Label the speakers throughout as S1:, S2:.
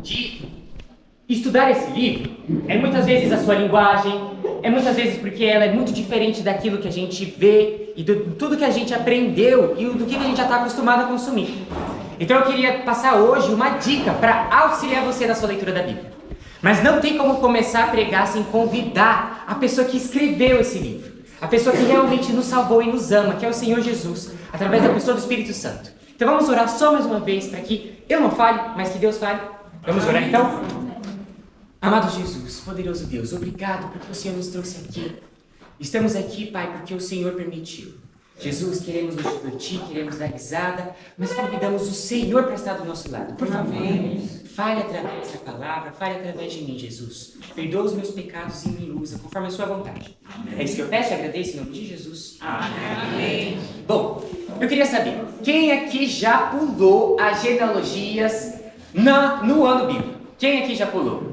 S1: de estudar esse livro é muitas vezes a sua linguagem, é muitas vezes porque ela é muito diferente daquilo que a gente vê e de tudo que a gente aprendeu e do que a gente já está acostumado a consumir. Então eu queria passar hoje uma dica para auxiliar você na sua leitura da Bíblia. Mas não tem como começar a pregar sem convidar a pessoa que escreveu esse livro, a pessoa que realmente nos salvou e nos ama, que é o Senhor Jesus, através da pessoa do Espírito Santo. Então vamos orar só mais uma vez para que eu não fale, mas que Deus fale. Vamos orar então? Amado Jesus, poderoso Deus, obrigado porque o Senhor nos trouxe aqui. Estamos aqui, Pai, porque o Senhor permitiu. Jesus, queremos nos divertir, queremos dar risada, mas convidamos o Senhor para estar do nosso lado. Por favor, fale através da palavra, fale através de mim, Jesus. Perdoa os meus pecados e me usa conforme a sua vontade. É isso que eu peço e agradeço em nome de Jesus. Amém. Bom, eu queria saber, quem aqui já pulou as genealogias no ano bíblico? Quem aqui já pulou?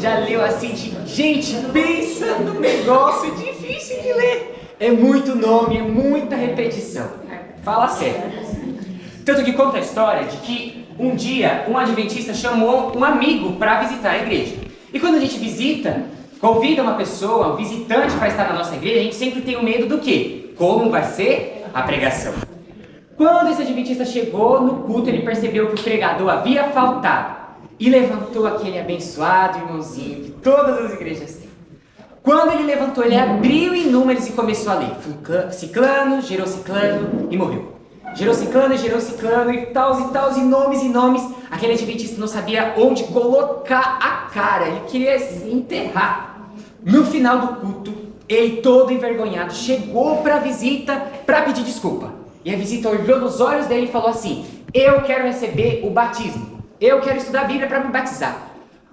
S1: Já leu assim de... Gente, pensa num negócio difícil de ler. É muito nome, é muita repetição. Fala sério. Tanto que conta a história de que um dia um adventista chamou um amigo para visitar a igreja. E quando a gente visita, convida uma pessoa, um visitante para estar na nossa igreja, a gente sempre tem o medo do quê? Como vai ser a pregação. Quando esse adventista chegou no culto, ele percebeu que o pregador havia faltado. E levantou aquele abençoado irmãozinho que todas as igrejas têm. Quando ele levantou, ele abriu em números e começou a ler. Ciclano, gerou ciclano e morreu. Gerou ciclano e tal, e nomes. Aquele adventista não sabia onde colocar a cara. Ele queria se enterrar. No final do culto, ele todo envergonhado chegou para a visita para pedir desculpa. E a visita olhou nos olhos dele e falou assim: eu quero receber o batismo. Eu quero estudar a Bíblia para me batizar.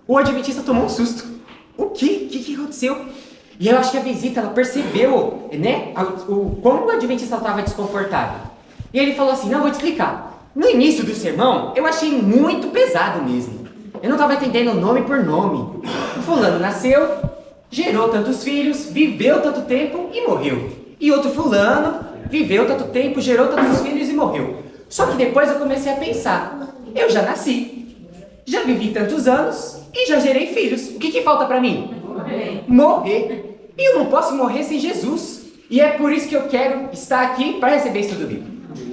S1: O adventista tomou um susto. O quê? O que aconteceu? E eu acho que a visita, ela percebeu, né, como o adventista estava desconfortável. E ele falou assim: não, vou te explicar. No início do sermão, eu achei muito pesado mesmo. Eu não estava entendendo nome por nome. O fulano nasceu, gerou tantos filhos, viveu tanto tempo e morreu. E outro fulano viveu tanto tempo, gerou tantos filhos e morreu. Só que depois eu comecei a pensar: eu já nasci. Já vivi tantos anos e já gerei filhos. O que falta para mim? Morrer. E eu não posso morrer sem Jesus. E é por isso que eu quero estar aqui para receber isso do livro.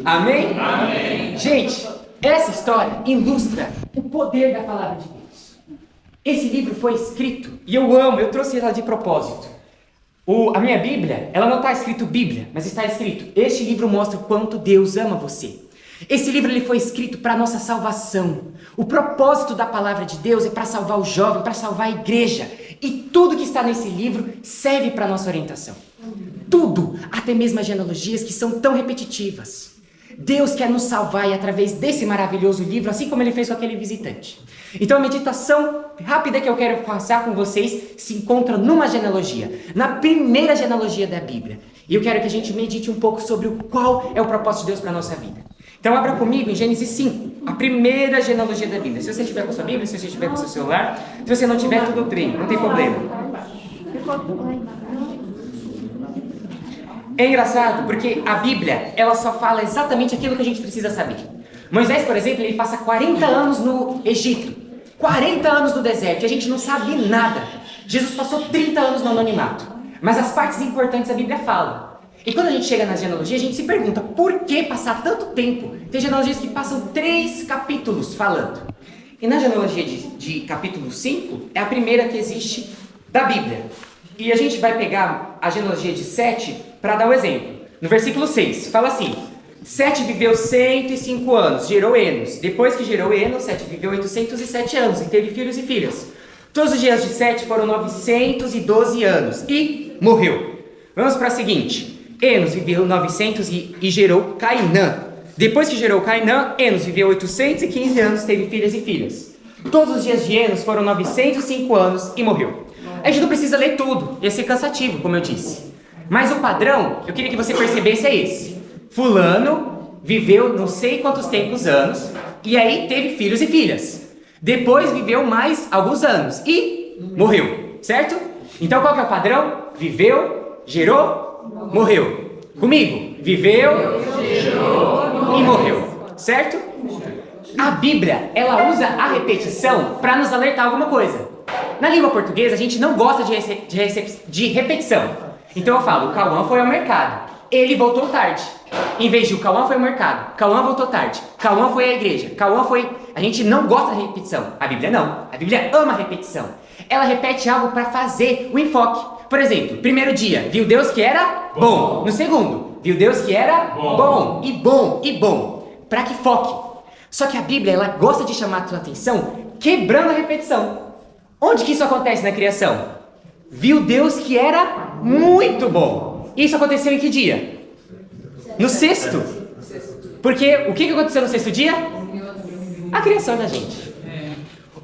S1: Amém? Amém? Gente, essa história ilustra o poder da palavra de Deus. Esse livro foi escrito, e eu trouxe ela de propósito. A minha Bíblia, ela não está escrito Bíblia, mas está escrito: este livro mostra o quanto Deus ama você. Esse livro ele foi escrito para a nossa salvação. O propósito da palavra de Deus é para salvar o jovem, para salvar a igreja. E tudo que está nesse livro serve para a nossa orientação. Tudo, até mesmo as genealogias que são tão repetitivas. Deus quer nos salvar e através desse maravilhoso livro, assim como ele fez com aquele visitante. Então a meditação rápida que eu quero passar com vocês se encontra numa genealogia, na primeira genealogia da Bíblia. E eu quero que a gente medite um pouco sobre qual é o propósito de Deus para a nossa vida. Então abra comigo em Gênesis 5, a primeira genealogia da Bíblia. Se você estiver com sua Bíblia, se você estiver com seu celular, se você não tiver, tudo bem, não tem problema. É engraçado porque a Bíblia, ela só fala exatamente aquilo que a gente precisa saber. Moisés, por exemplo, ele passa 40 anos no Egito, 40 anos no deserto, e a gente não sabe nada. Jesus passou 30 anos no anonimato, mas as partes importantes a Bíblia fala. E quando a gente chega na genealogia, a gente se pergunta: por que passar tanto tempo? Tem genealogias que passam 3 capítulos falando. E na genealogia de capítulo 5, é a primeira que existe da Bíblia. E a gente vai pegar a genealogia de 7 para dar um exemplo. No versículo 6, fala assim: Sete viveu 105 anos, gerou Enos. Depois que gerou Enos, Sete viveu 807 anos e teve filhos e filhas. Todos os dias de Sete foram 912 anos e morreu. Vamos para a seguinte. Enos viveu 900 e gerou Cainã. Depois que gerou Cainã, Enos viveu 815 anos, teve filhas e filhas. Todos os dias de Enos foram 905 anos e morreu. A gente não precisa ler tudo, ia ser cansativo, como eu disse. Mas o padrão, eu queria que você percebesse, é esse. Fulano viveu não sei quantos tempos anos, e aí teve filhos e filhas. Depois viveu mais alguns anos e morreu, certo? Então qual que é o padrão? Viveu, gerou, morreu. Comigo, viveu, gerou e morreu, certo? A Bíblia, ela usa a repetição para nos alertar alguma coisa. Na língua portuguesa, a gente não gosta de repetição. Então eu falo, o Cauã foi ao mercado, ele voltou tarde. Em vez de o Cauã foi ao mercado, Cauã voltou tarde, Cauã foi à igreja, Cauã foi... A gente não gosta de repetição. A Bíblia não. A Bíblia ama a repetição. Ela repete algo para fazer o enfoque. Por exemplo, primeiro dia, viu Deus que era bom. No segundo, viu Deus que era bom. E bom, e bom. Para que foque. Só que a Bíblia, ela gosta de chamar a tua atenção quebrando a repetição. Onde que isso acontece na criação? Viu Deus que era muito bom. Isso aconteceu em que dia? No sexto. Porque o que aconteceu no sexto dia? A criação da gente.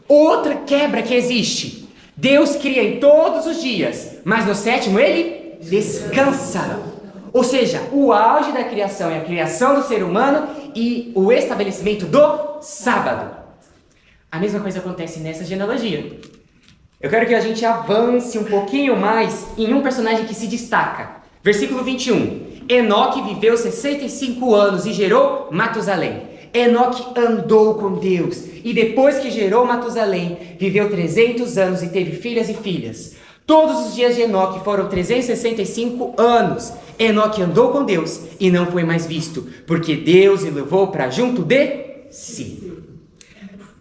S1: Outra quebra que existe. Deus cria em todos os dias, mas no sétimo ele descansa. Ou seja, o auge da criação é a criação do ser humano e o estabelecimento do sábado. A mesma coisa acontece nessa genealogia. Eu quero que a gente avance um pouquinho mais em um personagem que se destaca. Versículo 21. Enoque viveu 65 anos e gerou Matusalém. Enoque andou com Deus e depois que gerou Matusalém, viveu 300 anos e teve filhas e filhas. Todos os dias de Enoque foram 365 anos. Enoque andou com Deus e não foi mais visto, porque Deus o levou para junto de si.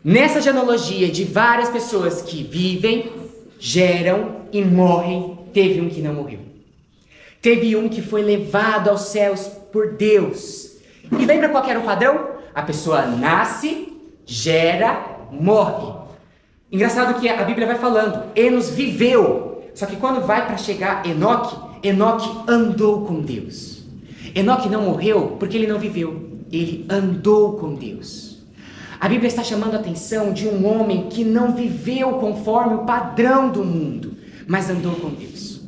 S1: Nessa genealogia de várias pessoas que vivem, geram e morrem, teve um que não morreu. Teve um que foi levado aos céus por Deus. E lembra qual era o padrão? A pessoa nasce, gera, morre. Engraçado que a Bíblia vai falando, Enos viveu. Só que quando vai para chegar Enoque, Enoque andou com Deus. Enoque não morreu porque ele não viveu. Ele andou com Deus. A Bíblia está chamando a atenção de um homem que não viveu conforme o padrão do mundo, mas andou com Deus.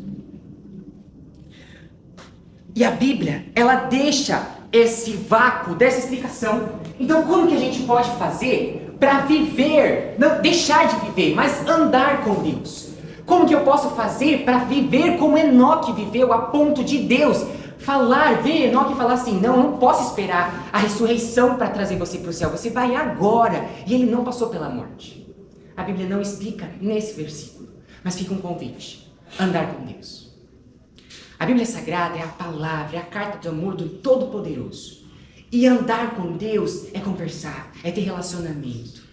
S1: E a Bíblia, ela deixa esse vácuo dessa explicação. Então, como que a gente pode fazer para viver, não deixar de viver, mas andar com Deus? Como que eu posso fazer para viver como Enoque viveu, a ponto de Deus falar, ver Enoque falar assim, não posso esperar a ressurreição para trazer você para o céu, você vai agora. E ele não passou pela morte. A Bíblia não explica nesse versículo, mas fica um convite, andar com Deus. A Bíblia Sagrada é a palavra, é a carta de amor do Todo-Poderoso. E andar com Deus é conversar, é ter relacionamento.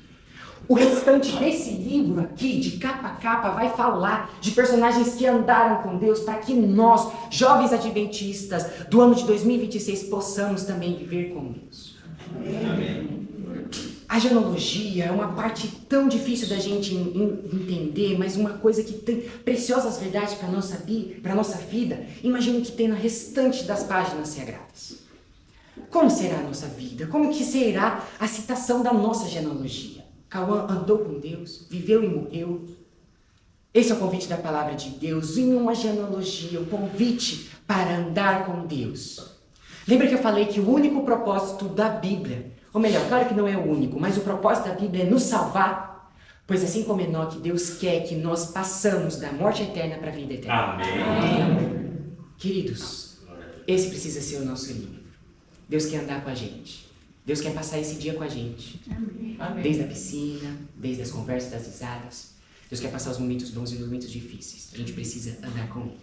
S1: O restante desse livro aqui, de capa a capa, vai falar de personagens que andaram com Deus para que nós, jovens adventistas do ano de 2026, possamos também viver com Deus. Amém. A genealogia é uma parte tão difícil da gente entender, mas uma coisa que tem preciosas verdades para a nossa vida. Imagino que tem no restante das páginas sagradas. Como será a nossa vida? Como que será a citação da nossa genealogia? Cauã andou com Deus, viveu e morreu. Esse é o convite da palavra de Deus em uma genealogia, o convite para andar com Deus. Lembra que eu falei que o único propósito da Bíblia, ou melhor, claro que não é o único, mas o propósito da Bíblia é nos salvar? Pois assim como Enoque, Deus quer que nós passamos da morte eterna para a vida eterna. Amém. Queridos, esse precisa ser o nosso livro. Deus quer andar com a gente. Deus quer passar esse dia com a gente. Amém. Desde a piscina, desde as conversas, das risadas. Deus quer passar os momentos bons e os momentos difíceis. A gente precisa andar com Ele.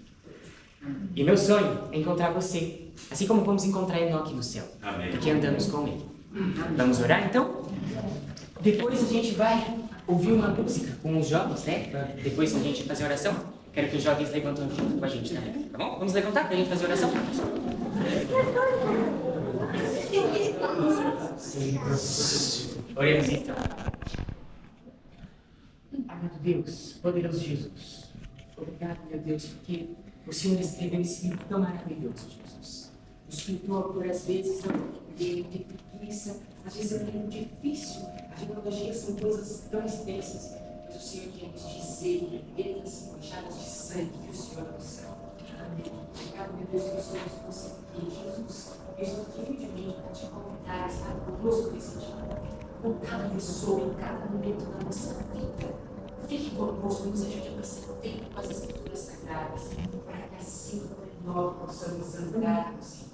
S1: E meu sonho é encontrar você, assim como vamos encontrar Enoque no céu. Amém. Porque andamos com Ele. Vamos orar então? Depois a gente vai ouvir uma música com os jovens, né? Depois a gente fazer oração. Quero que os jovens levantem junto com a gente também, tá bom? Vamos levantar para a gente fazer oração? Oremos então. Amado Deus, poderoso Jesus, obrigado, meu Deus, porque o Senhor escreveu esse livro tão maravilhoso, Jesus. O escritor, por às vezes, não tem preguiça, às vezes é muito difícil. As genealogias são coisas tão extensas, mas o Senhor quer nos dizer, letras manchadas de sangue, que o Senhor nos salva. Obrigado, meu Deus, que o Senhor nos conseguiu, Jesus. Eu estou aqui humildemente para te convidar a estar conosco nesse dia, com cada pessoa, em cada momento da nossa vida. Fique conosco, nos ajude a passar tempo com as Escrituras Sagradas, para que assim como nós possamos andar com o Senhor.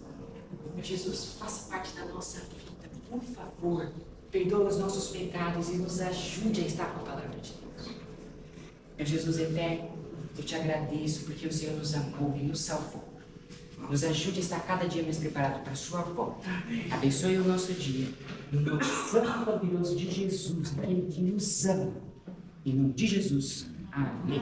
S1: Jesus, faça parte da nossa vida, por favor. perdoa os nossos pecados e nos ajude a estar com a palavra de Deus. Meu Jesus eterno, eu te agradeço porque o Senhor nos amou e nos salvou. Nos ajude a estar cada dia mais preparado para a sua volta. Abençoe o nosso dia. No nome santo e poderoso de Jesus, aquele que nos ama. Em nome de Jesus. Amém.